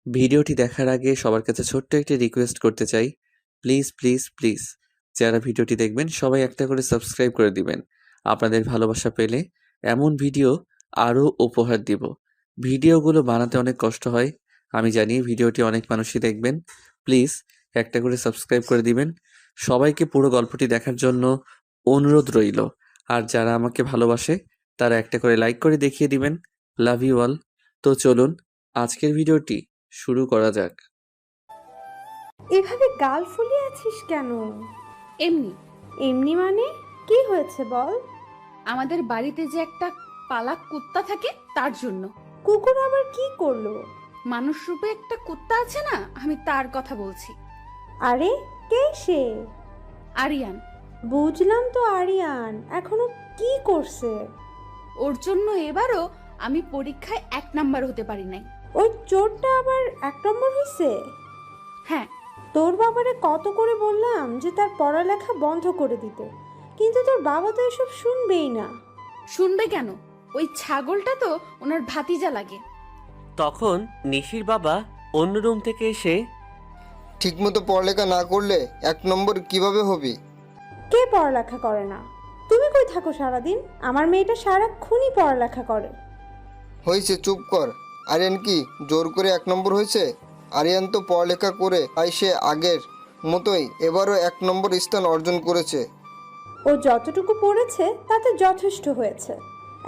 ভিডিওটি দেখার আগে সবার কাছে ছোট্ট একটি রিকোয়েস্ট করতে চাই। প্লিজ, প্লিজ, প্লিজ যারা ভিডিওটি দেখবেন সবাই একটা করে সাবস্ক্রাইব করে দিবেন। আপনাদের ভালোবাসা পেলে এমন ভিডিও আরও উপহার দিব। ভিডিওগুলো বানাতে অনেক কষ্ট হয়, আমি জানি। ভিডিওটি অনেক মানুষই দেখবেন। প্লিজ একটা করে সাবস্ক্রাইব করে দিবেন। সবাইকে পুরো গল্পটি দেখার জন্য অনুরোধ রইল। আর যারা আমাকে ভালোবাসে তারা একটা করে লাইক করে দেখিয়ে দিবেন। Love you all. তো চলুন আজকের ভিডিওটি শুরু করা যাক। এভাবে গাল ফুলিয়ে আছিস কেন? এমনি। এমনি মানে কি হয়েছে বল? আমাদের বাড়িতে যে একটা পালা কুত্তা থাকে তার জন্য। কুকুর আবার কি করলো? মানুষ রূপে একটা কুত্তা আছে না, আমি তার কথা বলছি। আরে কে সে? আরিয়ান। বুঝলাম তো আরিয়ান, এখনো কি করছে? ওর জন্য এবারও আমি পরীক্ষায় 1 নাম্বার হতে পারি নাই। ওই চোরটা আবার 1 নম্বর হয়েছে? হ্যাঁ। তোর বাবারে কত করে বললাম যে তার পড়ালেখা বন্ধ করে দিতে, কিন্তু তোর বাবা তো এসব শুনবেই না। শুনবে কেন? ওই ছাগলটা তো ওনার ভাতিজা লাগে। তখন নিশির বাবা অন্য রুম থেকে এসে, ঠিকমতো পড়ালেখা না করলে 1 নম্বর কিভাবে হবি? কে পড়ালেখা করে না? তুমি কই থাকো সারাদিন? আমার মেয়েটা সারাক্ষণই পড়ালেখা করে। হয়েছে, চুপ কর। আরিয়ান কি জোর করে 1 নম্বর হয়েছে? আরিয়ান তো পড়ালেখা করে তাই সে আগের মতোই এবারও 1 নম্বর স্থান অর্জন করেছে। ও যতটুকু পড়েছে তাতে যথেষ্ট হয়েছে।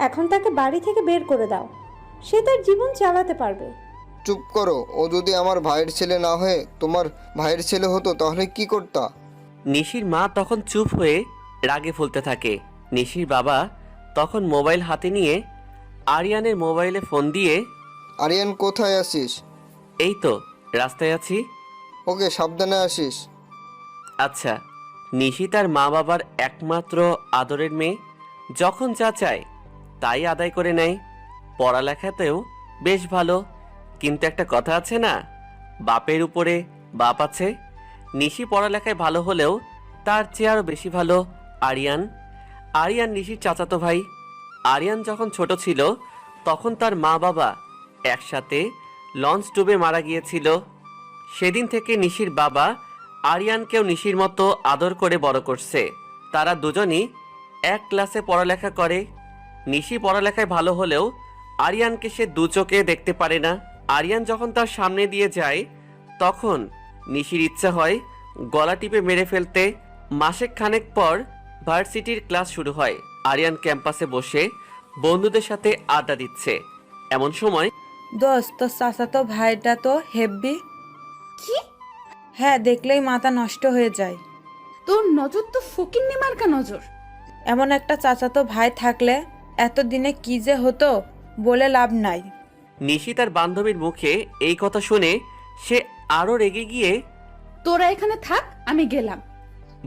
এখন তাকে বাড়ি থেকে বের করে দাও, সে তার জীবন চালাতে পারবে। চুপ করো। ও যদি আমার ভাইয়ের ছেলে না হয়ে তোমার ভাইয়ের ছেলে হতো তাহলে কি করতা? নিশির মা তখন চুপ হয়ে রাগে ফুলতে থাকে। নিশির বাবা তখন মোবাইল হাতে নিয়ে আরিয়ানের মোবাইলে ফোন দিয়ে, আরিয়ান কোথায় আছিস? এই তো রাস্তায় আছি। ওকে, সাবধানে আসিস। আচ্ছা। নিশি তার মা বাবার একমাত্র আদরের মেয়ে, যখন যা চায় তাই আদায় করে নেয়। পড়ালেখাতেও বেশ ভালো, কিন্তু একটা কথা আছে না, বাপের উপরে বাপ আছে। নিশি পড়ালেখায় ভালো হলেও তার চেয়ে আরও বেশি ভালো আরিয়ান। আরিয়ান নিশির চাচাতো ভাই। আরিয়ান যখন ছোট ছিল তখন তার মা বাবা একসাথে লঞ্চ ডুবে মারা গিয়েছিল। সেদিন থেকে নিশির বাবা আরিয়ানকেও নিশির মতো আদর করে বড় করছে। তারা দুজনই এক ক্লাসে পড়ালেখা করে। নিশি পড়ালেখায় ভালো হলেও আরিয়ানকে সে দু চোখে দেখতে পারে না। আরিয়ান যখন তার সামনে দিয়ে যায় তখন নিশির ইচ্ছা হয় গলা টিপে মেরে ফেলতে। মাসেক খানেক পর ভার্সিটির ক্লাস শুরু হয়। আরিয়ান ক্যাম্পাসে বসে বন্ধুদের সাথে আড্ডা দিচ্ছে। এমন সময়, দোস্ত, তোর চাচাতো ভাইটা তো হেব্বি। কি? হ্যাঁ, দেখলেই মাথা নষ্ট হয়ে যায়। তোর নজর তো ফকিন্নি মার্কা নজর। এমন একটা চাচাতো ভাই থাকলে এতদিনে কি যে হতো বলে লাভ নাই। নিশি তার বান্ধবীর মুখে এই কথা শুনে সে আরো রেগে গিয়ে, তোরা এখানে থাক, আমি গেলাম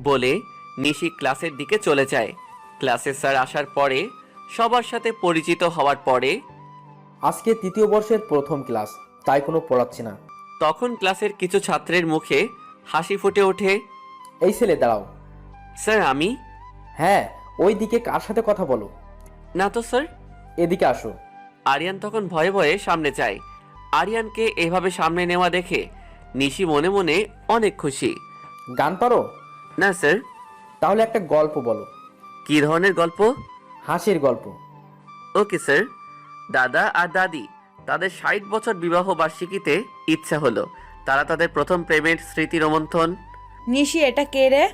বলে নিশি ক্লাসের দিকে চলে যায়। ক্লাসের স্যার আসার পরে সবার সাথে পরিচিত হওয়ার পরে আজকে 3য় বর্ষের প্রথম ক্লাস, তাই কোনো পড়াচ্ছি না। তখন ক্লাসের কিছু ছাত্রের মুখে হাসি ফুটে ওঠে। এই ছেলে দাঁড়াও। স্যার আমি? হ্যাঁ, ওই দিকে কার সাথে কথা বলো? না তো স্যার। এদিকে আসো। আরিয়ান তখন ভয়ে ভয়ে সামনে যায়। আরিয়ানকে এভাবে সামনে নেওয়া দেখে নিশি মনে মনে অনেক খুশি। গান পারো? না স্যার। তাহলে একটা গল্প বলো। কি ধরনের গল্প? হাসির গল্প। Okay sir. দাদা আর দাদি তাদের 60 বছর বিবাহ বার্ষিকীতে ইচ্ছা হলো তারা তাদের প্রথম প্রেমের স্মৃতি রোমন্থন। নিশি, এটা কে রে?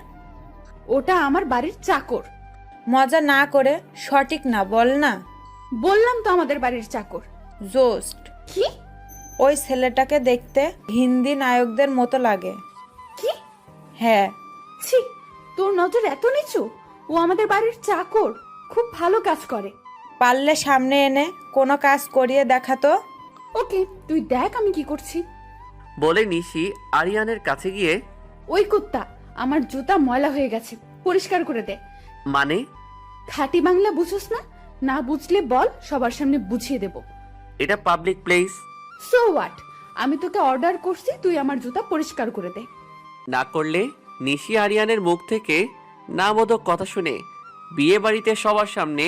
ওটা আমার বাড়ির চাকর। মজা না করে সঠিক না বল না। বললাম তো আমাদের বাড়ির চাকর। জোস্ট। কি? ওই ছেলেটাকে দেখতে হিন্দি নায়কদের মতো লাগে। কি? হ্যাঁ। ছি, তোর নজর এত নিচু? ও আমাদের বাড়ির চাকর, খুব ভালো কাজ করে। পারলে সামনে এনে কোনো কাজ করিয়ে দেখাতো। ওকে, তুই দেখ আমি কি করছি। বলে নিশি আরিয়ানের কাছে গিয়ে, ওই কুত্তা, আমার জুতা ময়লা হয়ে গেছে, পরিষ্কার করে দে। মানে? খাঁটি বাংলা বুঝোস না? না বুঝলে বল, সবার সামনে বুঝিয়ে দেব। এটা পাবলিক প্লেস। So what? আমি তোকে অর্ডার করছি, তুই আমার জুতা পরিষ্কার করে দে। না করলে নিশি আরিয়ানের মুখ থেকে নাবোধক কথা শুনে বিয়ে বাড়িতে সবার সামনে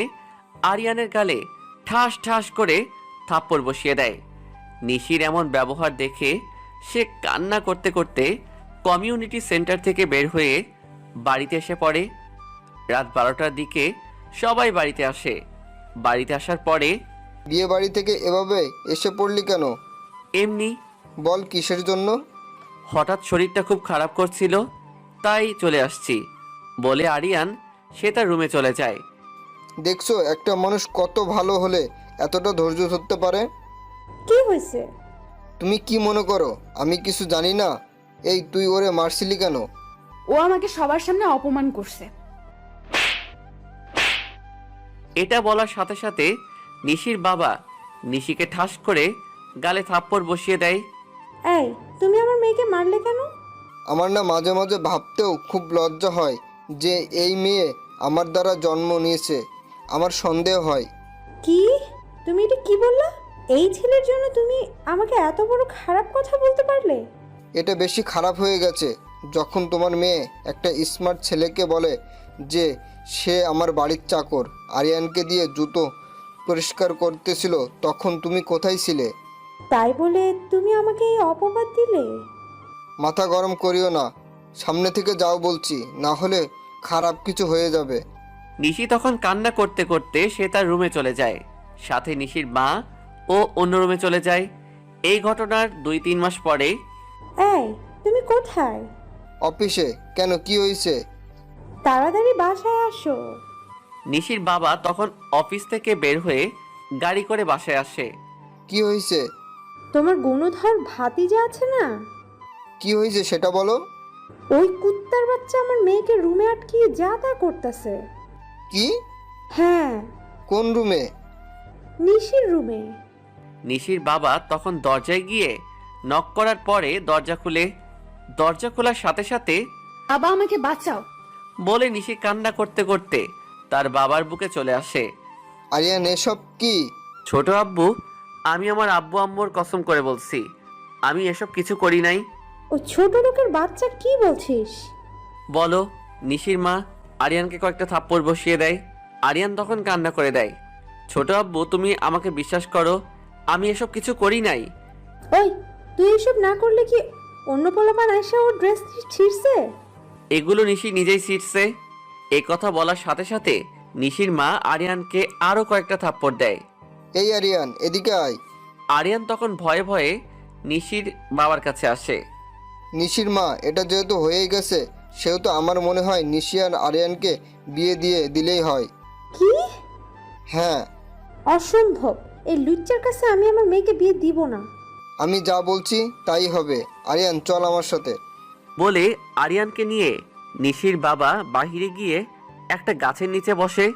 আরিয়ানের গালে ঠাস ঠাস করে থাপ্পড় বসিয়ে দেয়। নিশির এমন ব্যবহার দেখে সে কান্না করতে করতে কমিউনিটি সেন্টার থেকে বের হয়ে বাড়িতে এসে পড়ে। রাত 12টার দিকে সবাই বাড়িতে আসে। বাড়িতে আসার পরে বিয়ে বাড়ি থেকে এভাবে এসে পড়লি কেন? এমনি বল কিসের জন্য? হঠাৎ শরীরটা খুব খারাপ করছিল, তাই চলে আসছি বলে আরিয়ান সে তার রুমে চলে যায়। দেখছো একটা মানুষ কত ভালো হলে এতটা ধৈর্য ধরতে পারে। কি হয়েছে? তুমি কি মনে করো আমি কিছু জানি না? এই তুই ওরে মারছিলি কেন? ও আমাকে সবার সামনে অপমান করছে। এটা বলার সাথে সাথে নিশির বাবা নিশিকে ঠাস করে গালে থাপ্পড় বসিয়ে দেয়। এই, তুমি আমার মেয়েকে মারলে কেন? আমার না মাঝে মাঝে ভাবতেও খুব লজ্জা হয় যে এই মেয়ে আমার দ্বারা জন্ম নিয়েছে। আমার সন্দেহ হয়। কি? তুমি এটা কি বললা? এই ছেলের জন্য তুমি আমাকে এত বড় খারাপ কথা বলতে পারলে? এটা বেশি খারাপ হয়ে গেছে যখন তোমার মেয়ে একটা স্মার্ট ছেলেকে বলে যে সে আমার বাড়ির চাকর, আরিয়ানকে দিয়ে জুতো পরিষ্কার করতেছিল। তখন তুমি কোথায় ছিলে? তাই বলে তুমি আমাকে এই অপবাদ দিলে? মাথা গরম করিও না, সামনে থেকে যাও বলছি, না হলে খারাপ কিছু হয়ে যাবে। নিশি তখন কান্না করতে করতে সে তার রুমে চলে যায়। সাথে নিশির মা ও অন্য রুমে চলে যায়। এই ঘটনার 2-3 মাস পরে এই, তুমি কোথায়? অফিসে। কেন, কি হয়েছে? তাড়াতাড়ি বাসায় আসো। নিশির বাবা তখন অফিস থেকে বের হয়ে গাড়ি করে বাসায় আসে। কি হয়েছে? তোমার গুণধর ভাতিজা আছে না, কি হয়েছে সেটা বলো। ওই কুত্তার বাচ্চা আমার মেয়েকে রুমে আটকিয়ে যা তা করতেছে। কি? হ্যাঁ, কোন রুমে? নিশির রুমে। নিশির বাবা তখন দরজায় গিয়ে নক করার পরে দরজা খুলে। দরজা খোলার সাথে সাথে বাবা আমাকে বাঁচাও বলে নিশি কান্না করতে করতে তার বাবার বুকে চলে আসে। আরিয়ান, এসব কি? ছোট আব্বু, আমি আমার আব্বু আম্মুর কসম করে বলছি আমি এসব কিছু করি নাই। ওই ছোট লোকের বাচ্চা, কি বলছিস? বলো। নিশির মা আরিয়ানকে কয়েকটা থাপ্পড় বসিয়ে দেয়। আরিয়ান তখন কান্না করে দেয়। ছোট আব্বু, তুমি আমাকে বিশ্বাস করো, আমি এসব কিছু করি নাই। ওই, তুই এসব না করলে কি অন্য পোলাপান এসে ওর ড্রেস ছিঁড়ছে? এগুলো নিশি নিজেই ছিটছে। এই কথা বলার সাথে সাথে নিশির মা আরিয়ানকে আরো কয়েকটা থাপ্পড় দেয়। এই আরিয়ান, এদিকে আয়। আরিয়ান তখন ভয়ে ভয়ে নিশির বাবার কাছে আসে। নিশির মা, এটা যেহেতু হয়েই গেছে সেহেতু আমার মনে হয় নিশি আর আরিয়ানকে বিয়ে দিয়ে দিলেই হয়। কি? হ্যাঁ, অসম্ভব! এই লুচ্চার কাছে আমি আমার মেয়েকে বিয়ে দিব না। আমি যা বলছি তাই হবে। আরিয়ান, চল আমার সাথে। বলে আরিয়ানকে নিয়ে নিশির বাবা বাহিরে গিয়ে একটা গাছের নিচে বসে।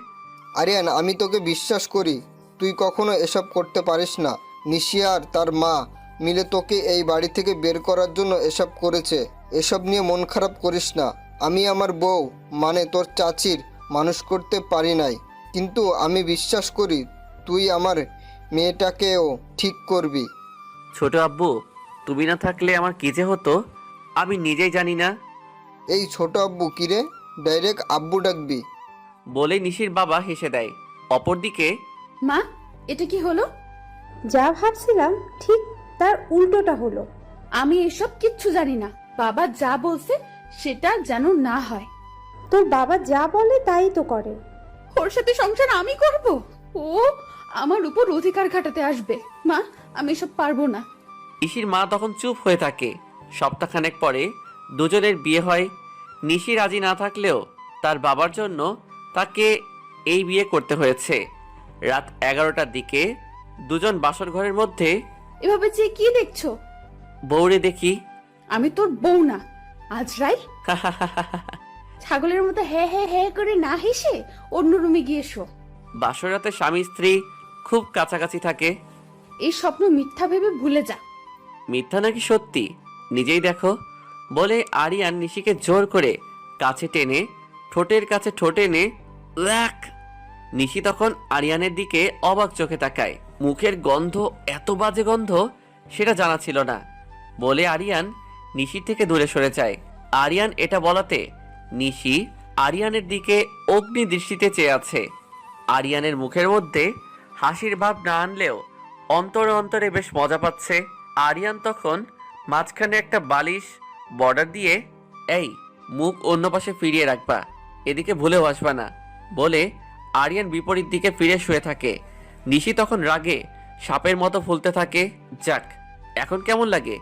আরিয়ান, আমি তোকে বিশ্বাস করি, তুই কখনো এসব করতে পারিস না। নিশি আর তার মা মিলে তোকে এই বাড়ি থেকে বের করার জন্য এসব করেছে। এসব নিয়ে মন খারাপ করিস না। আমি আমার বউ মানে তোর চাচির মানুষ করতে পারি নাই, কিন্তু আমি বিশ্বাস করি তুই আমার মেয়েটাকেও ঠিক করবি। ছোট আব্বু, তুমি না থাকলে আমার কি যে হতো আমি নিজেই জানি না। এই ছোট আব্বু কিরে, ডাইরেক্ট আব্বু ডাকবি? বলে নিশির বাবা হেসে দেয়। অপরদিকে মা, এটা কি হলো? যা ভাবছিলাম ঠিক তার উল্টোটা হলো। আমি এসব কিচ্ছু জানি না। বাবা যা বলছে সেটা যেন না হয়। তোর বাবা যা বলে তাই তো করে। ওর সাথে সংসার আমি করব? ও আমার উপর অধিকার খাটাতে আসবে। মা, আমি এসব পারবো না। নিশির মা তখন চুপ হয়ে থাকে। সপ্তাহখানেক পরে দুজনের বিয়ে হয়। নিশি রাজি না থাকলেও তার বাবার জন্য তাকে এই বিয়ে করতে হয়েছে। রাত 11টার দিকে দুজন বাসর ঘরের মধ্যে এভাবে যে কি দেখছো? বউরে দেখি। আমি তোর বউ না, আজরাইল। ছাগলের মতো হ্যাঁ হ্যাঁ হ্যাঁ করে না হেসে অন্য রুমে গিয়ে শো। বাসর রাতে স্বামী স্ত্রী খুব কাছাকাছি থাকে। এই স্বপ্ন মিথ্যা ভেবে ভুলে যা। মিথ্যা নাকি সত্যি নিজেই দেখো। বলে আরিয়ান নিশিকে জোর করে কাছে টেনে ঠোঁটের কাছে ঠোঁট এনে ল্যাক। নিশি তখন আরিয়ানের দিকে অবাক চোখে তাকায়। মুখের গন্ধ এত বাজে গন্ধ সেটা জানা ছিল না। বলে আরিয়ান নিশির থেকে দূরে সরে যায়। আরিয়ান এটা বলাতে নিশি আরিয়ানের দিকে অগ্নি দৃষ্টিতে চেয়ে আছে। আরিয়ানের মুখের মধ্যে হাসির ভাব না আনলেও অন্তরে অন্তরে বেশ মজা পাচ্ছে। আরিয়ান তখন মাঝখানে একটা বালিশ বর্ডার দিয়ে, এই মুখ অন্য পাশে ফিরিয়ে রাখবা, এদিকে ভুলেও আসবা না বলে আরিয়ান বিপরীত দিকে ফিরে শুয়ে থাকে। নিশি তখন রাগে সাপের মতো ফুলতে থাকে। যাক, এখন কেমন লাগে?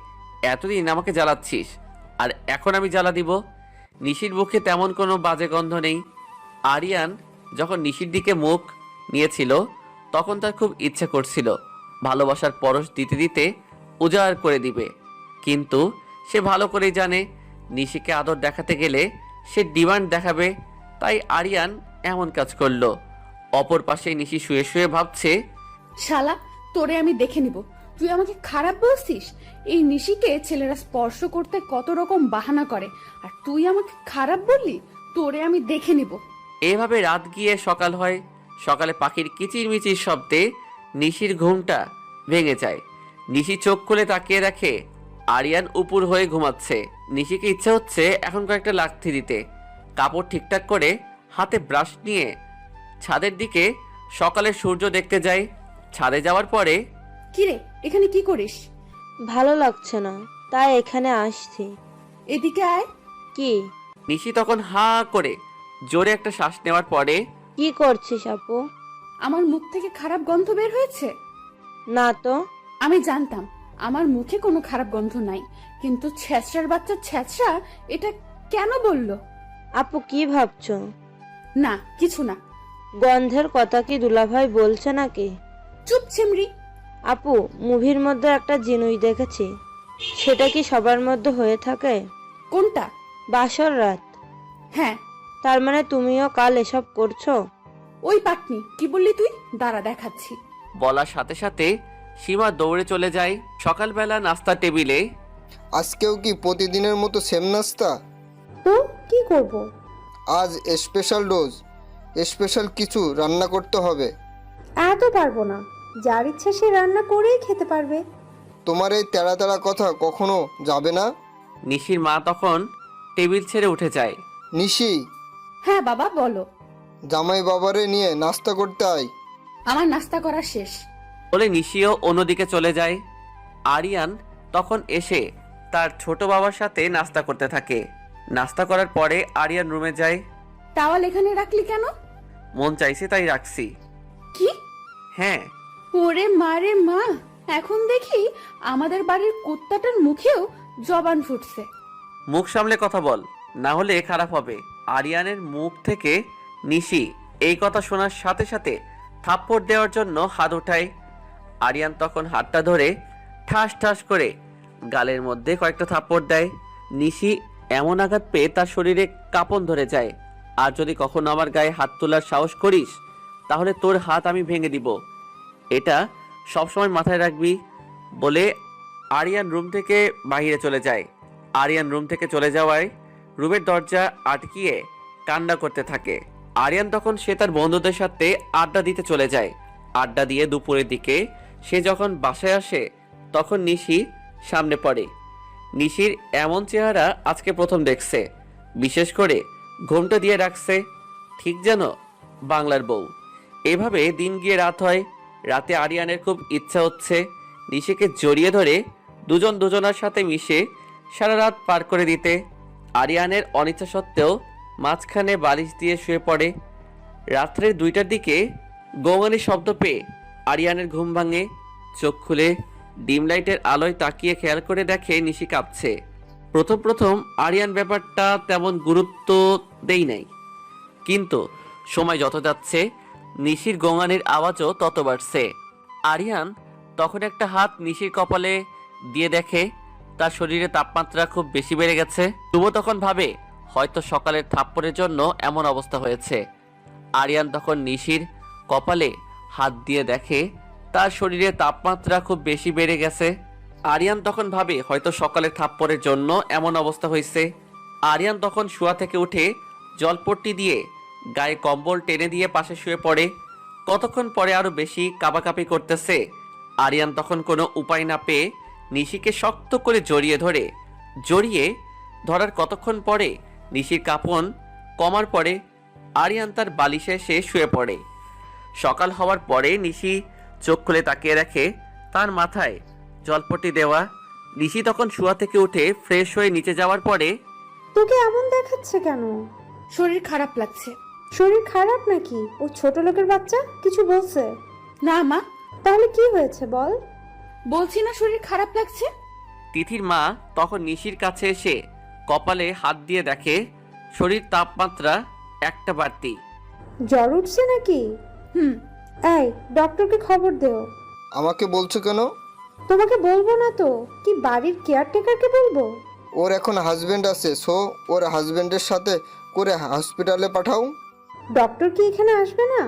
এতদিন আমাকে জ্বালাচ্ছিস, আর এখন আমি জ্বালা দিব? নিশির মুখে তেমন কোনো বাজে গন্ধ নেই। আরিয়ান যখন নিশির দিকে মুখ নিয়েছিল তখন তার খুব ইচ্ছে করছিল ভালোবাসার পরশ দিতে দিতে উজাড় করে দিবে, কিন্তু সে ভালো করেই জানে নিশিকে আদর দেখাতে গেলে সে ডিমান্ড দেখাবে, তাই আরিয়ান এমন কাজ করলো। অপর পাশে নিশি শুয়ে শুয়ে ভাবছে, শালা, তোরে আমি দেখে নিব। তুই আমাকে খারাপ বলছিস? এই নিশিকে ছেলেরা স্পর্শ করতে কত রকম বাহানা করে, আর তুই আমাকে খারাপ বললি? তোরে আমি দেখে নিব। এভাবে রাত গিয়ে সকাল হয়। সকালে পাখির কিচিরমিচির শব্দে নিশির ঘুমটা ভেঙে যায়। নিশি চোখ খুলে তাকিয়ে দেখে আরিয়ান উপুর হয়ে ঘুমাচ্ছে। নিশিকে ইচ্ছে হচ্ছে এখন কয়েকটা লাথি দিতে। কাপড় ঠিকঠাক করে হাতে ব্রাশ নিয়ে ছাদের দিকে সকালের সূর্য দেখতে যায়। ছাদে যাওয়ার পরে, কিরে, এখানে কি করিস? ভালো লাগছে না, তাই এখানে আসছি। এদিকে আয়। কি নিশি তখন হা করে জোরে একটা শ্বাস নেওয়ার পরে, কি করছিস আপু? আমার মুখ থেকে খারাপ গন্ধ বের হয়েছে? না তো। আমি জানতাম আমার মুখে কোনো খারাপ গন্ধ নাই, কিন্তু ছেঁচড়ার বাচ্চা ছেঁচড়া এটা কেন বলল? আপু কি ভাবছো? না, কিছু না। গন্ধের কথা কি দুলাভাই বলছে নাকি? চুপ ছিমরি। আপু, মুভির মধ্যে একটা জিনুই দেখেছি, সেটা কি সবার মধ্যে হয়ে থাকে? কোনটা? বাসর রাত। হ্যাঁ। তার মানে তুমিও কাল এসব করছো? ওই পাটনি, কি বললি তুই? দাঁড়া দেখাচ্ছি। বলার সাথে সাথে সীমা দৌড়ে চলে যায়। সকালবেলা নাস্তা টেবিলে আজকেও কি প্রতিদিনের মতো সেম নাস্তা? তো কি করব? আজ স্পেশাল ডোজ, স্পেশাল কিছু রান্না করতে হবে। এত পারবো না। যার ইচ্ছা সে রান্না করেই খেতে পারবে। তোমার এই তেড়া তেড়া কথা কখনো যাবে না। নিশির মা তখন টেবিল ছেড়ে উঠে যায়। নিশি, হ্যাঁ বাবা, বলো। জামাই বাবারে নিয়ে নাস্তা করতে আয়। আমার নাস্তা করা শেষ। বলে নিশিও অন্যদিকে চলে যায়। আরিয়ান তখন এসে তার ছোট বাবার সাথে নাস্তা করতে থাকে। নাস্তা করার পরে আরিয়ান রুমে যায়। টাওয়াল এখানে রাখলি কেন? মন চাইছে তাই রাখছি। কি? হ্যাঁ। ওরে মারে মা, এখন দেখি আমাদের বাড়ির কুত্তাটার মুখেও জবান ফুটছে। মুখ সামলে কথা বল, না হলে খারাপ হবে। আরিয়ানের মুখ থেকে নিশি এই কথা শোনার সাথে সাথে থাপ্পড় দেওয়ার জন্য হাত ওঠায়। আরিয়ান তখন হাতটা ধরে ঠাস ঠাস করে গালের মধ্যে কয়েকটা থাপ্পড় দেয়। নিশি এমন আঘাত পেয়ে তার শরীরে কাঁপন ধরে যায়। আর যদি কখনো আমার গায়ে হাত তোলার সাহস করিস তাহলে তোর হাত আমি ভেঙে দিব, এটা সবসময় মাথায় রাখবি বলে আরিয়ান রুম থেকে বাইরে চলে যায়। আরিয়ান রুম থেকে চলে যাওয়ায় রুমের দরজা আটকিয়ে কান্না করতে থাকে। আরিয়ান তখন সে তার বন্ধুদের সাথে আড্ডা দিতে চলে যায়। আড্ডা দিয়ে দুপুরের দিকে সে যখন বাসায় আসে তখন নিশি সামনে পড়ে। নিশির এমন চেহারা আজকে প্রথম দেখছে, বিশেষ করে ঘোমটা দিয়ে রাখছে, ঠিক যেন বাংলার বউ। এভাবে দিন গিয়ে রাত হয়। রাতে আরিয়ানের খুব ইচ্ছা হচ্ছে নিশিকে জড়িয়ে ধরে দুজন দুজনার সাথে মিশে সারা রাত পার করে দিতে। আরিয়ানের অনিচ্ছা সত্ত্বেও মাঝখানে বালিশ দিয়ে শুয়ে পড়ে। রাত্রে 2টার দিকে গোঙানির শব্দ পেয়ে আরিয়ানের ঘুম ভাঙে। চোখ খুলে ডিম লাইটের আলোয় তাকিয়ে খেয়াল করে দেখে নিশি কাঁপছে। প্রথম প্রথম আরিয়ান ব্যাপারটা তেমন গুরুত্ব দেই নাই, কিন্তু সময় যত যাচ্ছে নিশির গোঙানির আওয়াজও তত বাড়ছে। আরিয়ান তখন একটা হাত নিশির কপালে দিয়ে দেখে তার শরীরে তাপমাত্রা খুব বেশি বেড়ে গেছে। শুভ তখন ভাবে হয়তো সকালের থাপ্পড়ের জন্য এমন অবস্থা হয়েছে। আরিয়ান তখন নিশির কপালে হাত দিয়ে দেখে তার শরীরে তাপমাত্রা খুব বেশি বেড়ে গেছে। আরিয়ান তখন ভাবে হয়তো সকালের থাপ্পড়ের জন্য এমন অবস্থা হয়েছে। আরিয়ান তখন শোয়া থেকে উঠে জলপট্টি দিয়ে গায়ে কম্বল টেনে দিয়ে পাশে শুয়ে পড়ে। কতক্ষণ পরে আরো বেশি কাঁপাকাঁপি করতেছে। আরিয়ান তখন কোনো উপায় না পেয়ে নিশিকে শক্ত করে জড়িয়ে ধরার কতক্ষণ পরে নিশির কাঁপন কমার পরে আরিয়ান তার বালিশে এসে শুয়ে পড়ে। সকাল হওয়ার পরে নিশি চোখ খুলে তাকিয়ে দেখে তার মাথায় জলপট্টি দেওয়া। নিশি তখন শুয়া থেকে উঠে ফ্রেশ হয়ে নিচে যাওয়ার পরে তোকে এমন দেখাচ্ছে কেন? শরীর খারাপ লাগছে। শরীর খারাপ নাকি? ও ছোট লোকের বাচ্চা, কিছু বলছে? না মা, তাহলে কি হয়েছে বল। বলছি না শরীর খারাপ লাগছে। তিথির মা তখন নিশির কাছে এসে কপালে হাত দিয়ে দেখে শরীর তাপমাত্রা একটা বাড়তি। জ্বর উঠছে নাকি? হুম। এই, ডক্টরকে খবর দেও। আমাকে বলছো কেন? তোমাকে বলবো না তো কি বাড়ির কেয়ারটেকারকে বলবো? ওর এখন হাজবেন্ড আছে, সো ওর হাজবেন্ডের সাথে করে হসপিটালে পাঠাও। ডক্টর কি এখানে আসবে না?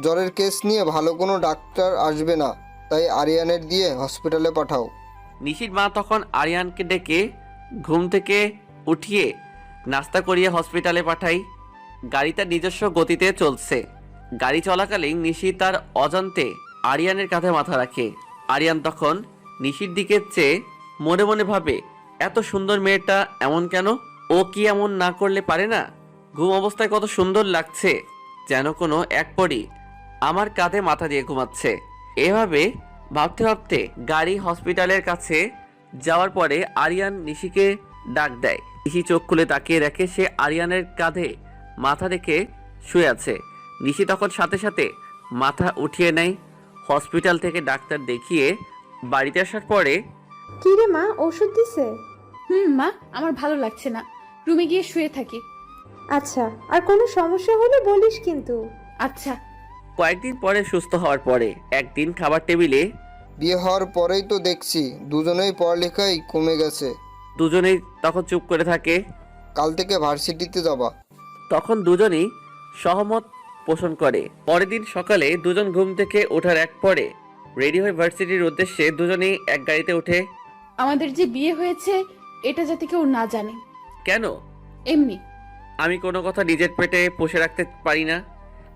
জ্বরের কেস নিয়ে ভালো কোনো ডাক্তার আসবে না, তাই আরিয়ানের দিয়ে হসপিটালে পাঠাও। নিশির মা তখন আরিয়ানকে ডেকে ঘুম থেকে উঠিয়ে নাস্তা করিয়ে হসপিটালে পাঠাই। গাড়ি তার নিজস্ব গতিতে চলছে। গাড়ি চলাকালীন নিশি তার অজান্তে আরিয়ানের কাঁধে মাথা রাখে। আরিয়ান তখন নিশির দিকে চেয়ে মনে মনে ভাবে, এত সুন্দর মেয়েটা এমন কেন? ও কি এমন না করলে পারে না? ঘুম অবস্থায় কত সুন্দর লাগছে, যেন কোনো এক পরী আমার কাঁধে মাথা দিয়ে ঘুমাচ্ছে। এভাবে ভাবতে ভাবতে গাড়ি হসপিটালের কাছে যাওয়ার পরে আরিয়ান নিশিকে ডাক দেয়। নিশি চোখ খুলে তাকিয়ে দেখে সে আরিয়ানের কাঁধে মাথা রেখে শুয়ে আছে। নিশি তখন সাথে সাথে মাথা উঠিয়ে নেয়। হসপিটাল থেকে ডাক্তার দেখিয়ে বাড়িতে আসার পরে কি রে মা, ওষুধ দিছে? মা, আমার ভালো লাগছে না, রুমে গিয়ে শুয়ে থাকি। আচ্ছা, আর কোনো সমস্যা হলে বলিস কিন্তু। আচ্ছা। কয়েকদিন পরে সুস্থ হওয়ার পরে একদিন খাবার টেবিলে বিয়ে হওয়ার পরেই তো দেখছি দুজনেই পড়ালেখাই কমে গেছে। দুজনেই তখন চুপ করে থাকে। কাল থেকে ভার্সিটিতে যাবা। তখন দুজনই সহমত পোষণ করে। পরের দিন সকালে দুজন ঘুম থেকে ওঠার এক পরে রেডি হয়ে ভার্সিটির উদ্দেশ্যে দুজনেই এক গাড়িতে ওঠে। আমাদের যে বিয়ে হয়েছে এটা যাতে কেউ না জানে। কেন? এমনি। আমি কোনো কথা নিজের পেটে পুষে রাখতে পারি না।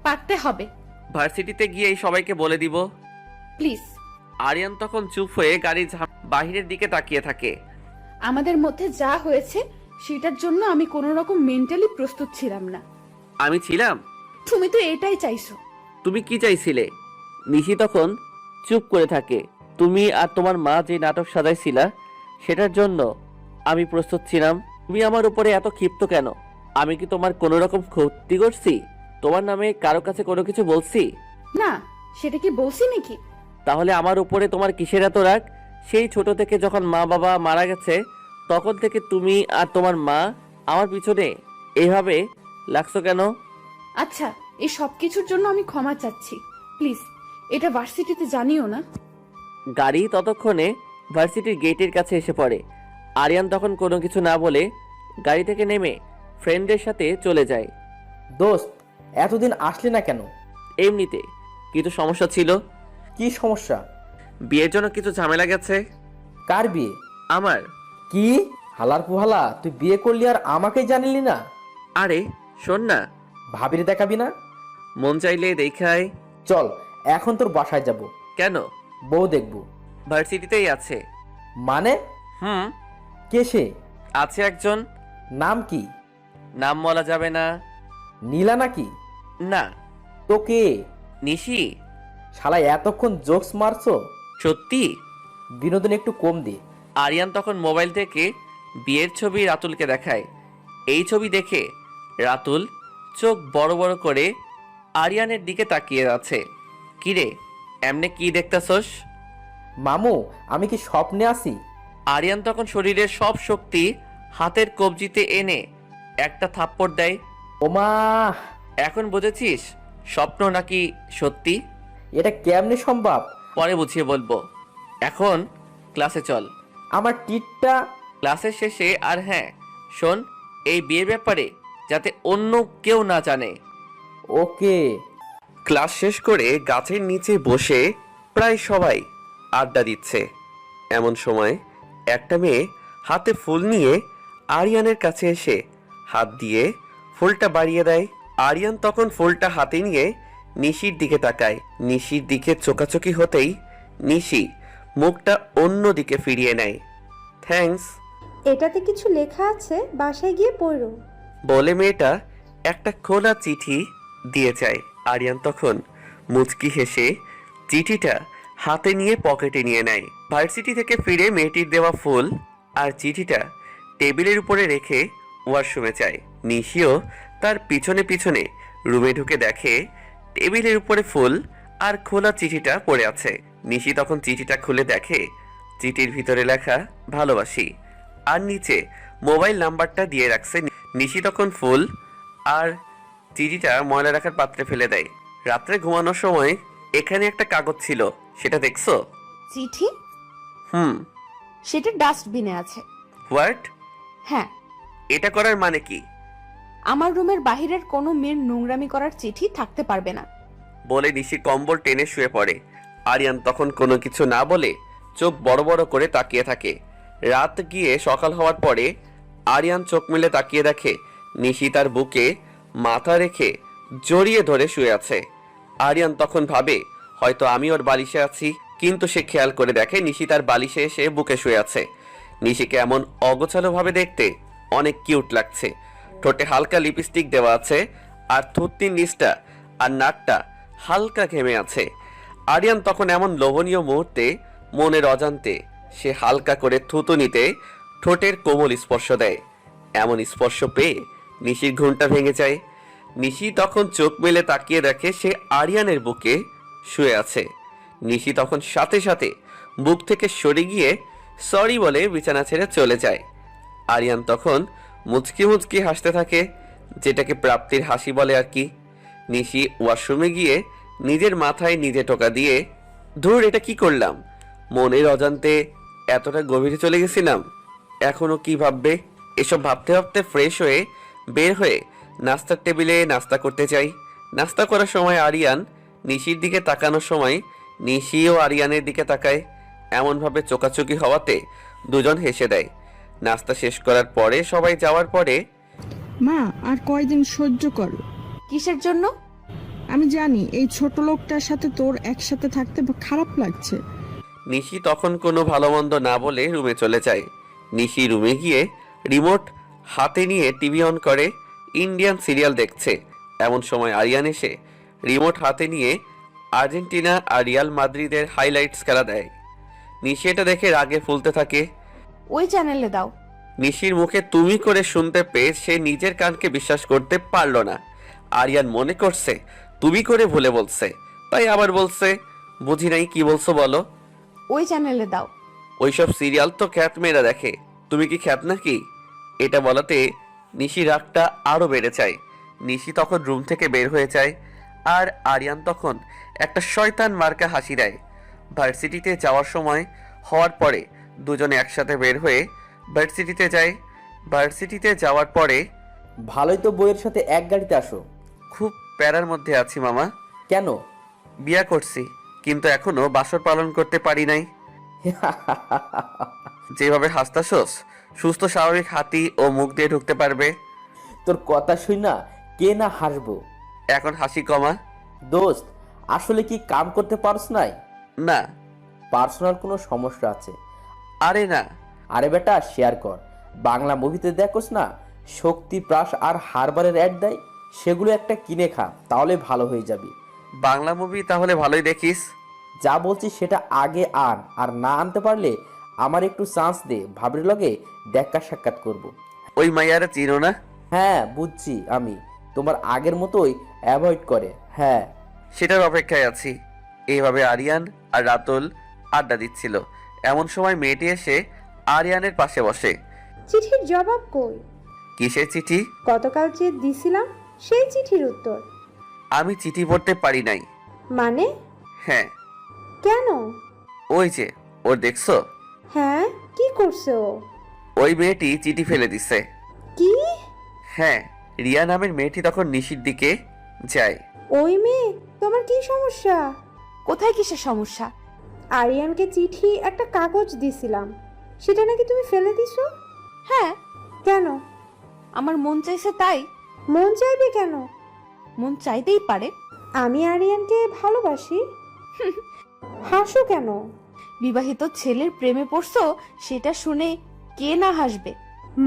পারতে হবে। ভার্সিটিতে গিয়েই সবাইকে বলে দিব। প্লিজ। আরিয়ান তখন চুপ হয়ে গাড়ির বাহিরের দিকে তাকিয়ে থাকে। আমাদের মধ্যে যা হয়েছে সেটার জন্য আমি কোনো রকম মেন্টালি প্রস্তুত ছিলাম না। আমি ছিলাম। তুমি তো এটাই চাইছো। তুমি কি চাইছিলে? নিশি তখন চুপ করে থাকে। তুমি আর তোমার মা যে নাটক সাজাইছিলা সেটার জন্য আমি প্রস্তুত ছিলাম। তুমি আমার উপরে এত ক্ষিপ্ত কেন? আমি কি তোমার কোনো রকম ক্ষতি করছি? তোমার নামে কারো কাছে কোনো কিছু বলছি? না, সেটা কি বলছি নাকি? তাহলে আমার উপরে তোমার কিসের এত রাগ? সেই ছোট থেকে যখন মা বাবা মারা গেছে তখন থেকে তুমি আর তোমার মা আমার পিছনে এইভাবে লাগছো কেন? আচ্ছা, এই সব কিছুর জন্য আমি ক্ষমা চাচ্ছি। প্লিজ এটা ভার্সিটিতে জানিও না। গাড়ি ততক্ষণে ভার্সিটির গেটের কাছে এসে পড়ে। আরিয়ান তখন কোনো কিছু না বলে গাড়ি থেকে নেমে ফ্রেন্ডের সাথে চলে যায়। দোস্ত, এতদিন আসলি না কেন? এমনিতে কিছু সমস্যা ছিল। কি সমস্যা? বিয়ের জন্য কিছু ঝামেলা গেছে। কার বিয়ে? আমার। কি হালার পুহালা, তুই বিয়ে করলি আর আমাকে জানিলি না? আরে শোন না, ভাবির দেখাবি না? মন চাইলে দেখায়। চল এখন তোর বাসায় যাব। কেন? বউ দেখবো। ভার্সিটিতেই আছে। মানে? কে সে? আছে একজন। নাম কি? নাম বলা যাবে না। নীলা নাকি? না। তো কে? নিশি। শালা এতক্ষণ জোকস মারছো? সত্যি? বিনোদন একটু কম দে। আরিয়ান তখন মোবাইল থেকে বিয়ের ছবি রাতুলকে দেখায়। এই ছবি দেখে রাতুল চোখ বড় বড় করে আরিয়ানের দিকে তাকিয়ে আছে। কিরে, এমনে কি দেখতাছস? মামু, আমি কি স্বপ্নে আছি? আরিয়ান তখন শরীরের সব শক্তি হাতের কবজিতে এনে একটা থাপ্পড় দেয়। ওমা, এখন বুঝেছিস স্বপ্ন নাকি সত্যি? এটা কেমনে সম্ভব? পরে বুঝিয়ে বলবো। এখন ক্লাসে চল। আমার টিটটা। ক্লাসের শেষে আর হ্যাঁ শোন, এই বিয়ের ব্যাপারে যাতে অন্য কেউ না জানে। ওকে। ক্লাস শেষ করে গাছের নিচে বসে প্রায় সবাই আড্ডা দিচ্ছে। এমন সময় একটা মেয়ে হাতে ফুল নিয়ে আরিয়ানের কাছে এসে হাত দিয়ে ফুলটা বাড়িয়ে দেয়। আরিয়ান তখন ফুলটা হাতে নিয়ে নিশির দিকে তাকায়। নিশির দিকে চোকাচোকি হতেই নিশি মুখটা অন্য দিকে ফিরিয়ে নেয়। থ্যাঙ্কস এটাতে কিছু লেখা আছে, বাসায় গিয়ে পড়ো। বলে মেয়েটা একটা খোলা চিঠি দিয়ে যায়। আরিয়ান তখন মুচকি হেসে চিঠিটা হাতে নিয়ে পকেটে নিয়ে নেয়। ভার্সিটি থেকে ফিরে মেয়েটির দেওয়া ফুল আর চিঠিটা টেবিলের উপরে রেখে ওয়াশরুমে যায়। নিশিও তার পিছনে পিছনে রুমে ঢুকে দেখে টেবিলের উপরে ফুল আর খোলা চিঠিটা পড়ে আছে। নিশি তখন চিঠিটা খুলে দেখে চিঠির ভিতরে লেখা ভালোবাসি, আর নিচে মোবাইল নাম্বারটা দিয়ে রাখছে। নিশি তখন ফুল আর চিঠিটা ময়লা রাখার পাত্রে ফেলে দেয়। রাত্রে ঘুমানোর সময় এখানে একটা কাগজ ছিল, সেটা দেখছো? চিঠি? হুম। সেটা ডাস্টবিনে আছে। হোয়াট? হ্যাঁ, এটা করার মানে কি? আমার রুমের বাহিরের কোনো মেয়ের নোংরামি করার চিঠি থাকতে পারবে না। বলে নিশি কম্বল টেনে শুয়ে পড়ে। আরিয়ান তখন কোনো কিছু না বলে চোখ বড় বড় করে তাকিয়ে থাকে। রাত গিয়ে সকাল হওয়ার পরে আরিয়ান চোখ মেলে তাকিয়ে দেখে নিশি তার বুকে মাথা রেখে জড়িয়ে ধরে শুয়ে আছে। আরিয়ান তখন ভাবে হয়তো আমি ওর বালিশে আছি, কিন্তু সে খেয়াল করে দেখে নিশি তার বালিশে এসে বুকে শুয়ে আছে। নিশিকে এমন অগোছালো ভাবে দেখতে অনেক কিউট লাগছে। ঠোঁটে হালকা লিপস্টিক দেওয়া আছে, আর থুতনির নিচটা আর নাকটা হালকা ঘেমে আছে। আরিয়ান তখন এমন লোভনীয় মুহূর্তে মনের অজান্তে সে হালকা করে থুতুনিতে ঠোঁটের কোমল স্পর্শ দেয়। এমন স্পর্শ পেয়ে নিশির ঘুমটা ভেঙে যায়। নিশি তখন চোখ মেলে তাকিয়ে দেখে সে আরিয়ানের বুকে শুয়ে আছে। নিশি তখন সাথে সাথে বুক থেকে সরে গিয়ে সরি বলে বিছানা ছেড়ে চলে যায়। আরিয়ান তখন মুচকি মুচকি হাসতে থাকে, যেটাকে প্রাপ্তির হাসি বলে আর কি। নিশি ওয়াশরুমে গিয়ে নিজের মাথায় নিজে টোকা দিয়ে, ধুর এটা কি করলাম, মনের অজান্তে এতটা গভীরে চলে গেছিলাম, এখনো কি ভাববে, এসব ভাবতে ভাবতে ফ্রেশ হয়ে বের হয়ে নাস্তার টেবিলে নাস্তা করতে যাই। নাস্তা করার সময় আরিয়ান নিশির দিকে তাকানোর সময় নিশিও আরিয়ানের দিকে তাকায়। এমনভাবে চোকাচুকি হওয়াতে দুজন হেসে দেয়। নাস্তা শেষ করার পরে সবাই যাওয়ার পরে, মা আর কয়দিন সহ্য করো। কিসের জন্য? আমি জানি এই ছোট লোকটার সাথে তোর একসাথে থাকতে খারাপ লাগছে। নিশি তখন কোনো ভালো মন্দ না বলে রুমে চলে যায়। নিশি রুমে গিয়ে রিমোট হাতে নিয়ে টিভি অন করে ইন্ডিয়ান সিরিয়াল দেখছে। এমন সময় আরিয়ান এসে রিমোট হাতে নিয়ে আর্জেন্টিনা আর রিয়াল মাদ্রিদের হাইলাইটস খেলা দেয়। নিশি এটা দেখে রাগে ফুলতে থাকে। ওই চ্যানেলে দাও। নিশির মুখে তুমি করে শুনতে পেয়ে সে নিজের কানকে বিশ্বাস করতে পারল না। আরিয়ান মনে করছে তুমি করে ভুলে বলছে, তাই আবার বলছে, বুঝি নাই কি বলছো বলো। ওই চ্যানেলে দাও। ওইসব সিরিয়াল তো খ্যাত মেয়েরা দেখে, তুমি কি খ্যাত নাকি? এটা বলাতে নিশি রাগটা আরো বেড়ে যায়। নিশি তখন রুম থেকে বের হয়ে যায়, আর আরিয়ান তখন একটা শয়তান মার্কা হাসি দেয়। ভার্সিটিতে যাওয়ার সময় হওয়ার পরে দুজনে একসাথে বের হয়ে ভার্সিটিতে যায়। ভার্সিটিতে যাওয়ার পরে, ভালোই তো বইয়ের সাথে এক গাড়িতে আসো। খুব প্যারার মধ্যে আছি মামা। কেন? বিয়া করছি, কিন্তু এখনো বাসর পালন করতে পারি নাই। যেভাবে হাসতাছোস, সুস্থ স্বাভাবিক হাতি ও মুখ দিয়ে ঢুকতে পারবে। তোর কথা শুই না কে না হাসবো। এখন হাসি কমা। দোস্ত, আসলে কি কাম করতে পারস নাই? না। পার্সোনাল কোনো সমস্যা আছে? আরে না। আরে বেটা শেয়ার কর। বাংলা মুভিতে দেখোস না শক্তি প্রাস আর হারবারের অ্যাড দেয়, সেগুলো একটা কিনে খা, তাহলে ভালো হয়ে যাবি। বাংলা মুভি তাহলে ভালোই দেখিস। যা বলছি সেটা আগে আন, আর না আনতে পারলে আমার একটু চান্স দে, ভাবির লগে দেখা সাক্ষাৎ করব। ওই মাইয়ারা চিনো না? হ্যাঁ বুঝছি, আমি তোমার আগের মতোই অ্যাভয়েড করে। হ্যাঁ, সেটার অপেক্ষায় আছি। এইভাবে আরিয়ান আর রাতুল আড্ডা দিচ্ছিল। এমন সময় মেয়েটি এসে আরিয়ানের পাশে বসে। চিঠির জবাব কই? কিসের চিঠি? গতকাল যে দিছিলাম সেই চিঠির উত্তর। আমি চিঠি পড়তে পারি নাই। মানে? হ্যাঁ। কেন? ওই যে ওর দেখছো? হ্যাঁ, কি করছে ও? ওই মেয়েটি চিঠি ফেলে দিছে। কি? হ্যাঁ, রিয়া নামের মেয়েটি তখন নিশির দিকে যায়। ওই মেয়ে? তোমার কি সমস্যা? কোথায় কিসের সমস্যা? আরিয়ানকে চিঠি একটা কাগজ দিছিলাম, সেটা নাকি তুমি ফেলে দিছো? হ্যাঁ। কেন? আমার মন চাইছে তাই। মন চাইবে কেন? মন চাইতেই পারে। আমি আরিয়ানকে ভালোবাসি। হাসো কেন? বিবাহিত ছেলের প্রেমে পড়ছো, সেটা শুনে কে না হাসবে?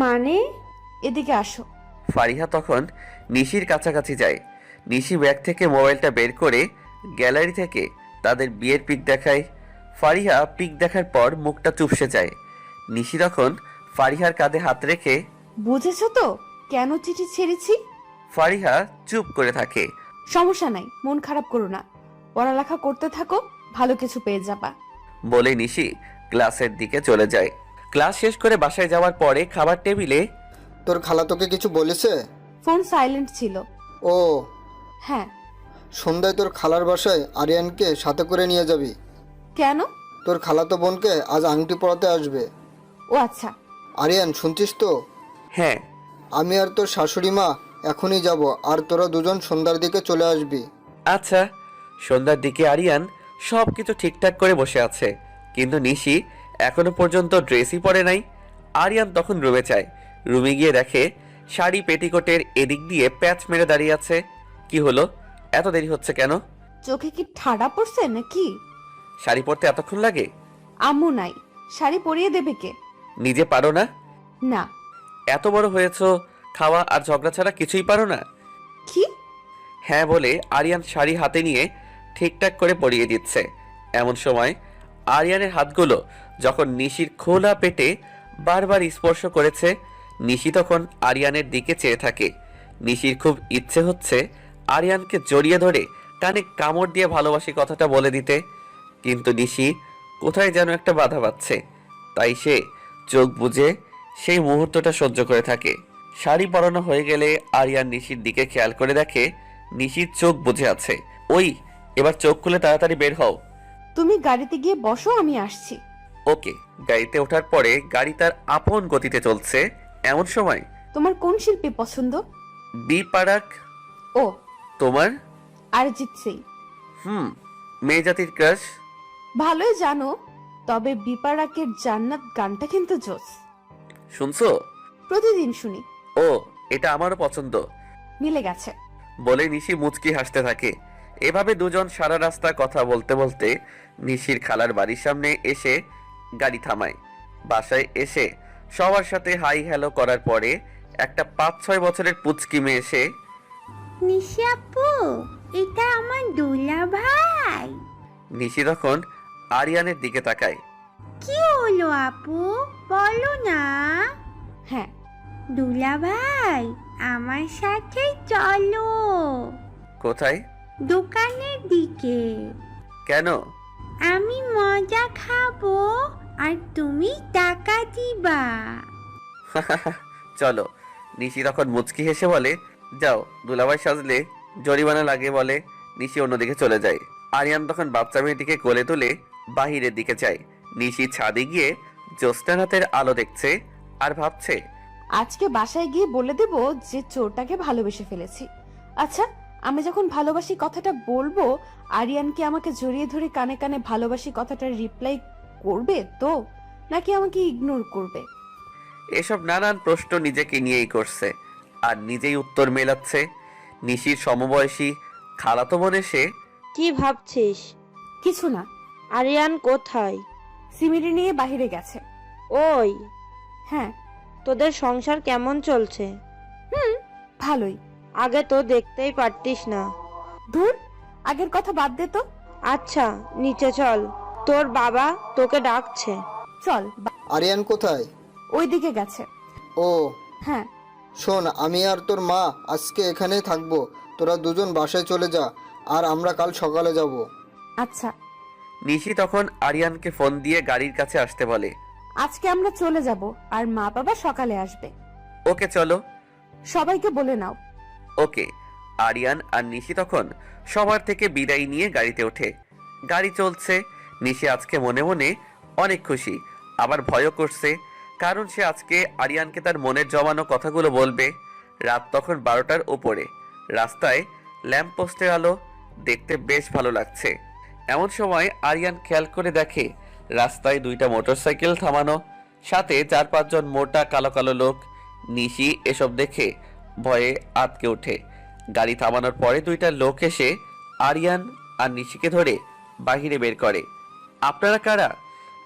মানে? এদিকে আসো। ফারিহা তখন নিশির কাছাকাছি যায়। নিশি ব্যাগ থেকে মোবাইলটা বের করে গ্যালারি থেকে তাদের বিয়ের পিক দেখায়। ফারিহা পিক দেখার পর মুখটা চুপসে যায়। নিশি তখন ফারিহার কাঁধে হাত রেখে, বুঝেছো তো কেন চিঠি ছেড়েছি? ফারিহা চুপ করে থাকে। সমস্যা নাই, মন খারাপ করো না, পড়ালেখা করতে থাকো, ভালো কিছু পেয়ে যাবা। বলে নিশি ক্লাসের দিকে চলে যায়। ক্লাস শেষ করে বাসায় যাওয়ার পরে খাবার টেবিলে তোর খালা তোকে কিছু বলেছে? ফোন সাইলেন্ট ছিল। ও, হ্যাঁ। সন্ধ্যায় তোর খালার বাসায় আরিয়ানকে সাথে করে নিয়ে যাবি। কেন? তোর খালাতো বোনকে আজ আংটি পরাতে আসবে। ও আচ্ছা। আরিয়ান, শুনছিস তো? হ্যাঁ। আমি আর তোর শাশুড়ি মা এখনই যাব, আর তোরা দুজন সন্ধ্যার দিকে চলে আসবি। আচ্ছা। সন্ধ্যার দিকে আরিয়ান সব কিছু ঠিকঠাক করে বসে আছে, কিন্তু নিশি এখনো পর্যন্ত ড্রেসই পরে নাই। আরিয়ান তখন রুমে যায়। রুমে গিয়ে দেখে শাড়ি পেটিকোটের এদিক দিয়ে প্যাচ মেরে দাঁড়িয়ে আছে। কি হলো, এত দেরি হচ্ছে কেন? চোখে কি ঠাডা পড়ছে নাকি? শাড়ি পরতে এতক্ষণ লাগে? আম্মু নাই, শাড়ি পরিয়ে দেবে কে? নিজে পারো না? না। এত বড় হয়েছো, খাওয়া আর ঝগড়া ছাড়া কিছুই পারো না? কি? হ্যাঁ বলে আরিয়ান শাড়ি হাতে নিয়ে ঠিকঠাক করে পরিয়ে দিচ্ছে। এমন সময় আরিয়ানের হাতগুলো যখন নিশির খোলা পেটে বারবার স্পর্শ করেছে, নিশি তখন আরিয়ানের দিকে চেয়ে থাকে। নিশির খুব ইচ্ছে হচ্ছে আরিয়ানকে জড়িয়ে ধরে কানে কামড় দিয়ে ভালোবাসি কথাটা বলে দিতে, কিন্তু নিশি কোথায় যেন একটা বাধা পাচ্ছে। তাই সে চোখ বুজে সেই মুহূর্তটা সহ্য করে থাকে। শাড়ি পরানো হয়ে গেলে আরিয়ান নিশির দিকে খেয়াল করে দেখে নিশির চোখ বুজে আছে। ওই, এবার চোখ খুলে তাড়াতাড়ি বের হও। তুমি গাড়িতে গিয়ে বসো, আমি আসছি। ওকে। গাড়িতে ওঠার পরে গাড়ি তার আপন গতিতে চলছে। এমন সময় তোমার কোন শিল্পী পছন্দ? বি পারাক। ও, তোমার? অরিজিৎ সিং। মেয়ে জাতির ক্রাশ। ভালোই জানো, তবে বিপারাকের জান্নাত গানটা কিন্তু জোস। শুনছো? প্রতিদিন শুনি। ও, এটা আমারও পছন্দ। মিলে গেছে। বলে নিশি মুচকি হাসতে থাকে। এভাবে দুজন সারা রাস্তা কথা বলতে বলতে নিশির খালার বাড়ির সামনে এসে গাড়ি থামায়। বাসায় এসে সবার সাথে হাই হ্যালো করার পরে একটা 5-6 বছরের পুচকি মেয়ে এসে, নিশি আপু, এটা আমার দুলা ভাই। নিশি তখন আরিয়ানের দিকে তাকায়। কি হলো আপু, বলো না। হ্যাঁ। দুলা ভাই, আমার সাথে চলো কোথায়? দোকানের দিকে। কেন? আমি মজা খাবো আর তুমি টাকা দিবা। চলো। নিশি তখন মুচকি হেসে বলে, যাও, দুলাভাই সাজলে জরিমানা লাগে বলে নিশি অন্যদিকে চলে যায়। আরিয়ান তখন বাচ্চা মেয়েটিকে কোলে তুলে বাহিরের দিকে যায়। নিশি ছাদে গিয়ে জ্যোৎস্নার হাতের আলো দেখছে আর ভাবছে, আজকে বাসায় গিয়ে বলে দেব যে চোরটাকে ভালোবেসে ফেলেছি। আচ্ছা, আমি যখন ভালোবাসি কথাটা বলবো, আরিয়ান কি আমাকে জড়িয়ে ধরে কানে কানে ভালোবাসি কথাটার রিপ্লাই করবে তো, নাকি আমাকে ইগনোর করবে? এসব নানান প্রশ্ন নিজেকে নিয়েই করছে আর নিজেই উত্তর মেলাচ্ছে। নিশির সমবয়সী খালাতো বোন এসে, কি ভাবছিস? কিছু না। আরিয়ান কোথায়? সিমিরি নিয়ে বাহিরে গেছে। ওই, হ্যাঁ। তোদের সংসার কেমন চলছে? ভালোই। আগে তো দেখতেই পারতিস না। ধুর, আগের কথা বাদ দে তো। আচ্ছা, নিচে চল, তোর বাবা তোকে ডাকছে। চল। আরিয়ান কোথায়? ওইদিকে গেছে। ও, হ্যাঁ। শোন, আমি আর তোর মা আজকে এখানেই থাকবো। তোরা দুজন বাসায় চলে যা, আর আমরা কাল সকালে যাব। আচ্ছা। নিশি তখন আরিয়ানকে ফোন দিয়ে গাড়ির কাছে আসতে বলে। আজকে আমরা চলে যাব আর মা বাবা সকালে আসবে। ওকে, চলো। সবাইকে বলে নাও। ওকে। আরিয়ান আর নিশি তখন সবার থেকে বিদায় নিয়ে গাড়িতে ওঠে। গাড়ি চলছে। নিশি আজকে মনে মনে অনেক খুশি, আবার ভয়ও করছে, কারণ সে আজকে আরিয়ানকে তার মনের জমানো কথাগুলো বলবে। রাত তখন 12টার উপরে। রাস্তায় ল্যাম্পপোস্টের আলো দেখতে বেশ ভালো লাগছে। এমন সময় আরিয়ান খেয়াল করে দেখে রাস্তায় 2টা মোটরসাইকেল থামানো, সাথে 4-5 জন মোটা কালো কালো লোক। নিশি এসব দেখে ভয়ে আটকে ওঠে। গাড়ি থামানোর পরে 2টা লোক এসে আরিয়ান আর নিশিকে ধরে বাহিরে বের করে। আপনারা কারা?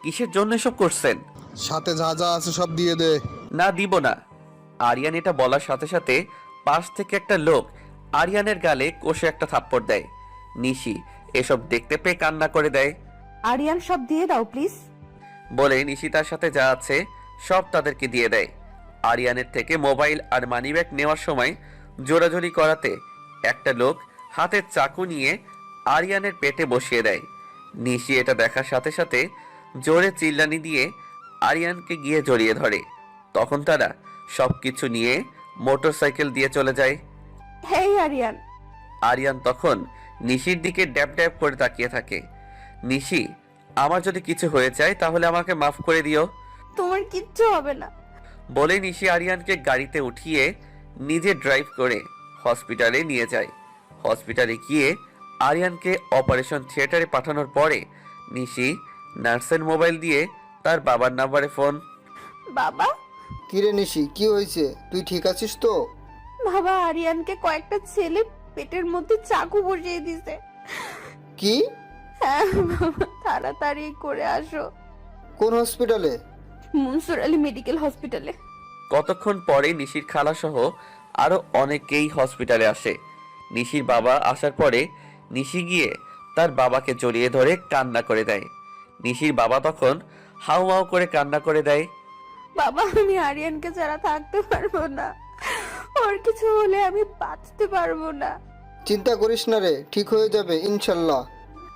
কিসের জন্য এসব করছেন? সাথে যা যা আছে সব দিয়ে দে। না, দিব না। আরিয়ান এটা বলার সাথে সাথে পাশ থেকে একটা লোক আরিয়ানের গালে কষে একটা থাপ্পড় দেয়। নিশি এসব দেখতে পেয়ে কান্না করে দেয়। আরিয়ান সব দিয়ে দাও প্লিজ। বলে নিশিতার সাথে যা আছে সব তাদেরকে দিয়ে দেয়। আরিয়ানের থেকে মোবাইল আর মানিব্যাগ নেওয়ার সময় জোরাজোরি করাতে একটা লোক হাতে চাকু নিয়ে আরিয়ানের পেটে বসিয়ে দেয়। নিশি এটা দেখার সাথে সাথে জোরে চিল্লানি দিয়ে আরিয়ানকে গিয়ে জড়িয়ে ধরে। তখন তারা সবকিছু নিয়ে মোটরসাইকেল দিয়ে চলে যায়। হেই আরিয়ান। আরিয়ান তখন নিশির দিকে ড্যাব ড্যাব করে তাকিয়ে থাকে। নিশি, আমার যদি কিছু হয়ে যায় তাহলে আমাকে মাফ করে দিও। তোমার কিচ্ছু হবে না। বলে নিশি আরিয়ানকে গাড়িতে উঠিয়ে নিজে ড্রাইভ করে হসপিটালে নিয়ে যায়। হসপিটালে গিয়ে আরিয়ানকে অপারেশন থিয়েটারে পাঠানোর পরে নিশি নার্সের মোবাইল দিয়ে তার বাবার নাম্বারে ফোন। বাবা। কিরে নিশি, কি হয়েছে? তুই ঠিক আছিস তো? বাবা, আরিয়ানকে কয়েকটা ছেলে পেটের মধ্যে চাকু বসিয়ে দিছে। কি? হ্যাঁ বাবা, তাড়াতাড়ি করে আসো। কোন হসপিটালে? মনসুর আলী মেডিকেল হসপিটালে। কতক্ষণ পরে নিশির খালা সহ আরো অনেকেই হসপিটালে আসে। নিশির বাবা আসার পরে নিশি গিয়ে তার বাবাকে জড়িয়ে ধরে কান্না করে দেয়। নিশির বাবা তখন হাউমাউ করে কান্না করে দেয়। বাবা, আমি আরিয়ানকে ছাড়া থাকতে পারবো না। ওর কিছু হলে আমি বাঁচতে পারবো না। চিন্তা করিস না রে, ঠিক হয়ে যাবে ইনশাল্লাহ।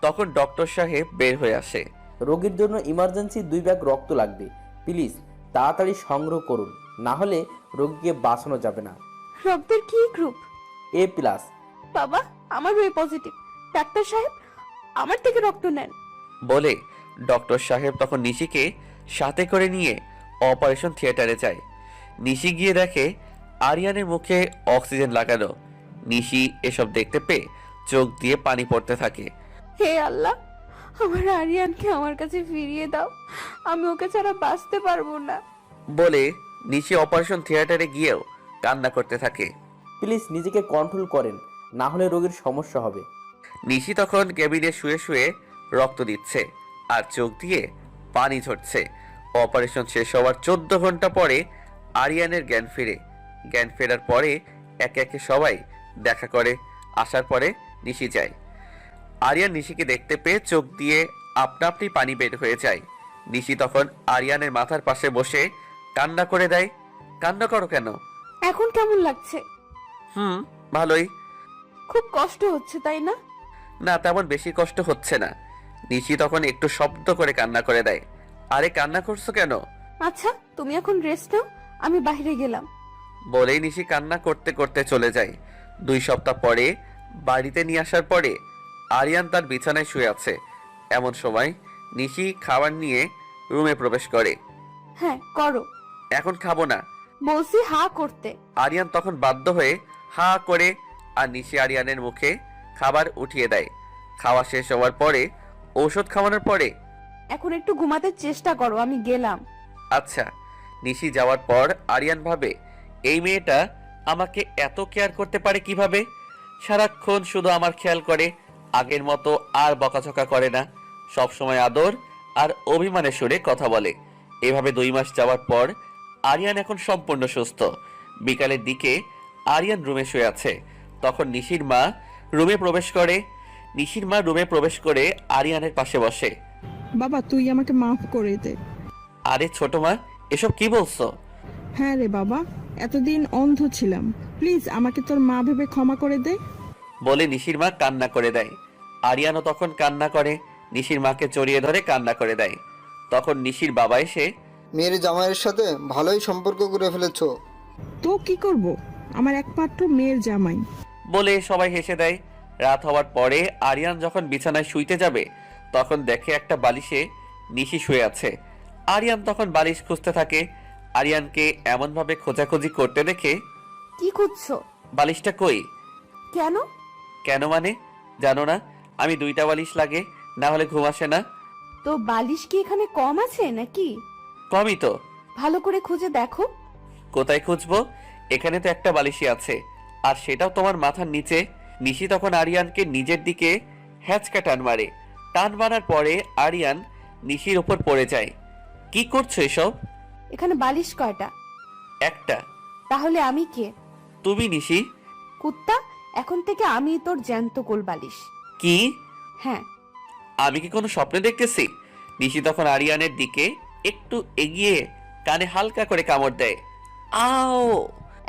তখন ডক্টর সাহেব বের হয়ে আসে। রোগীর জন্য ইমার্জেন্সি 2 ব্যাগ রক্ত লাগবে, প্লিজ তাড়াতাড়ি সংগ্রহ করুন, না হলে রোগীকে বাঁচানো যাবে না। রক্তের কি গ্রুপ? A+। বাবা, আমার ওয়ে পজিটিভ। ডাক্তার সাহেব, আমার থেকে রক্ত নেন। বলে ডক্টর সাহেব তখন নিশিকে সাথে করে নিয়ে অপারেশন থিয়েটারে যায়। নিশি গিয়ে দেখে আরিয়ানের মুখে অক্সিজেন লাগানো। নিশি এসব দেখতে পেয়ে চোখ দিয়ে পানি পড়তে থাকে। হে আল্লাহ, আমার আরিয়ানকে আমার কাছে ফিরিয়ে দাও। আমি ওকে ছাড়া বাঁচতে পারবো না। বলে নিশি অপারেশন থিয়েটারে গিয়েও কান্না করতে থাকে। প্লিজ নিজেকে কন্ট্রোল করেন, না হলে রোগীর সমস্যা হবে। নিশি তখন কেবিনে শুয়ে শুয়ে রক্ত দিচ্ছে আর চোখ দিয়ে পানি ঝরছে। অপারেশন শেষ হওয়ার 14 ঘন্টা পরে আরিয়ানের জ্ঞান ফিরে। জ্ঞান ফেরার পরে একে একে সবাই দেখা করে। আসার পরে নিশি যায়। আরিয়ান নিশিকে দেখতে পেয়ে চোখ দিয়ে আপনা আপনি পানি বের হয়ে যায়। নিশি তখন আরিয়ানের মাথার পাশে বসে কান্না করে দেয়। কান্না করো কেন? এখন কেমন লাগছে? ভালোই। খুব কষ্ট হচ্ছে তাই না? না, তেমন বেশি কষ্ট হচ্ছে না। নিশি তখন একটু শব্দ করে কান্না করে দেয়। আরে কান্না করছো কেন? আচ্ছা, তুমি এখন রেস্ট নাও, আমি বাইরে গেলাম। বলেই নিশি কান্না করতে করতে চলে যায়। 2 সপ্তাহ পরে বাড়িতে নিয়ে আসার পরে আরিয়ান তার বিছানায় শুয়ে আছে। এমন সময় নিশি খাবার নিয়ে রুমে প্রবেশ করে। হ্যাঁ করো। এখন খাবো না বলছি হা করতে। আরিয়ান তখন বাধ্য হয়ে হা করে আর নিশি আরিয়ানের মুখে খাবার উঠিয়ে দেয়। খাওয়া শেষ হওয়ার পরে ঔষধ খাওয়ানোর পরে এখন একটু ঘুমাতে চেষ্টা করো, আমি গেলাম। আচ্ছা। নিশি যাওয়ার পর আরিয়ান ভাবে, এই মেয়েটা আমাকে এত কেয়ার করতে পারে কিভাবে? সারাক্ষণ শুধু আমার খেয়াল করে, আগের মতো আর বকাঝকা করে না। সব সময় আদর আর অভিমানের সুরে কথা বলে। এভাবে 2 মাস যাওয়ার পর আরিয়ান এখন সম্পূর্ণ সুস্থ। বিকালের দিকে আরিয়ান রুমে শুয়ে আছে। তখন নিশির মা রুমে প্রবেশ করে আরিয়ানের পাশে বসে। বাবা, তুই আমাকে মাফ করে দে। আরে ছোট মা, এসব কি বলছো? হ্যাঁ রে বাবা, এতদিন অন্ধ ছিলাম, প্লিজ আমাকে তোর মা ভেবে ক্ষমা করে দে। বলে নিশির মা কান্না করে দেয়। আরিয়ানও তখন কান্না করে, নিশির মাকে জড়িয়ে ধরে কান্না করে দেয়। তখন নিশির বাবা এসে, মেয়ের জামাইয়ের সাথে ভালোই সম্পর্ক করে ফেলেছো। তো কি করব, আমার একমাত্র মেয়ের জামাই। বলে সবাই হেসে দেয়। রাত হওয়ার পরে আরিয়ান যখন বিছানায় শুইতে যাবে তখন দেখে একটা বালিশে নিশি শুয়ে আছে। আরিয়ান তখন বালিশ খুঁজতে থাকে। আরিয়ানকে এমনভাবে খোঁজাখুঁজি করতে দেখে, কি খুঁজছো? বালিশটা কই? কেন? কেন মানে? জানো না আমি 2টা বালিশ লাগে, না হলে ঘুম আসে না। তো বালিশ কি এখানে কম আছে নাকি? কমই তো। ভালো করে খুঁজে দেখো। কোথায় খুঁজবো? এখানে তো একটা বালিশই আছে, আর সেটাও তোমার মাথার নিচে। নিশি তখন আরিয়ানকে নিজের দিকে হ্যাচকা টান মারে। টান মারার পরে আরিয়ান নিশির ওপর পড়ে যায়। কি করছো এসব? এখানে বালিশ কয়টা? একটা। তাহলে আমি কে? তুমি নিশি। কুত্তা, এখন থেকে আমি তোর জ্যান্ত কোল বালিশ। কি? হ্যাঁ। আমি কি কোনো স্বপ্নে দেখতেছি? নিশি তখন আরিয়ানের দিকে একটু এগিয়ে কানে হালকা করে কামড় দেয়। আও!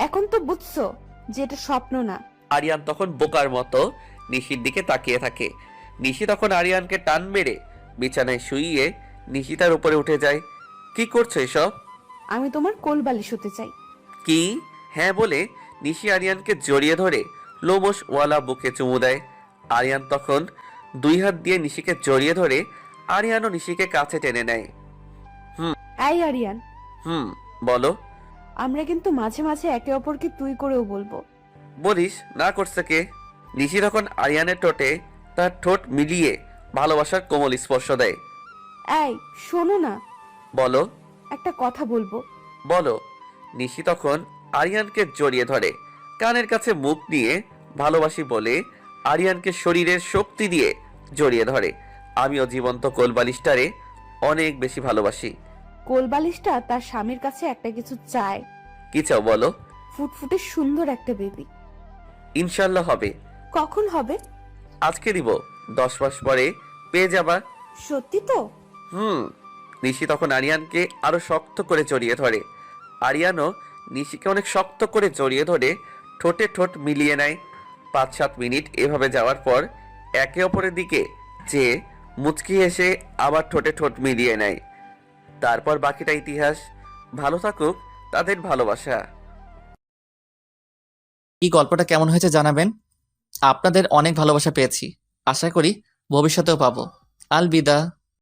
এখন তো বুঝছো যে এটা স্বপ্ন না। আরিয়ান তখন বোকার মতো নিশির দিকে তাকিয়ে থাকে। নিশি তখন আরিয়ানকে টান মেরে বিছানায় শুইয়ে নিশি তার উপরে উঠে যায়। কি করছো এসব? আমি তোমার কোল বালিশ হতে চাই। কি? হ্যাঁ বলে নিশি আরিয়ানকে জড়িয়ে ধরে লোমশ ওয়ালা বুকে চুমু দেয়। আরিয়ান তখন 2 হাত দিয়ে নিশিকে জড়িয়ে ধরে আরিয়ানও নিশিকে কাছে টেনে নেয়। এই আরিয়ান, বলো। আমরা কিন্তু মাঝে মাঝে একে অপরকে তুই করেও বলবো। বলিস না করছে কে? নিশি তখন আরিয়ানের ঠোঁটে তার ঠোঁট মিলিয়ে ভালোবাসার কোমল স্পর্শ দেয়। এই শোনো না, বলো। একটা কথা বলবো। বলো। নিশি তখন আরিয়ানকে জড়িয়ে ধরে কানের কাছে মুখ নিয়ে ভালোবাসি বলে আরিয়ানকে শরীরের শক্তি দিয়ে জড়িয়ে ধরে। আমিও জীবন্ত কোলবালিশটারে অনেক বেশি ভালোবাসি। কোল বালিশটা তার স্বামীর কাছে একটা কিছু চায়। কি চাও বলো? ফুটফুটে সুন্দর একটা বেবি। ইনশাল্লাহ হবে। কখন হবে? আজকে দিব, 10 মাস পরে পেয়ে যাবা। সত্যি তো? নিশি তখন আরিয়ানকে আরো শক্ত করে জড়িয়ে ধরে। আরিয়ানও নিশিকে অনেক শক্ত করে জড়িয়ে ধরে ঠোঁটে ঠোঁট মিলিয়ে নেয়। 5-7 মিনিট এভাবে যাওয়ার পর একে অপরের দিকে যে মুচকি এসে আবার ঠোঁটে ঠোঁট মিলিয়ে নেয়। তারপর বাকিটা ইতিহাস। ভালো থাকুক তাদের ভালোবাসা। এই গল্পটা কেমন হয়েছে জানাবেন। আপনাদের অনেক ভালোবাসা পেয়েছি, আশা করি ভবিষ্যতেও পাবো। আলবিদা।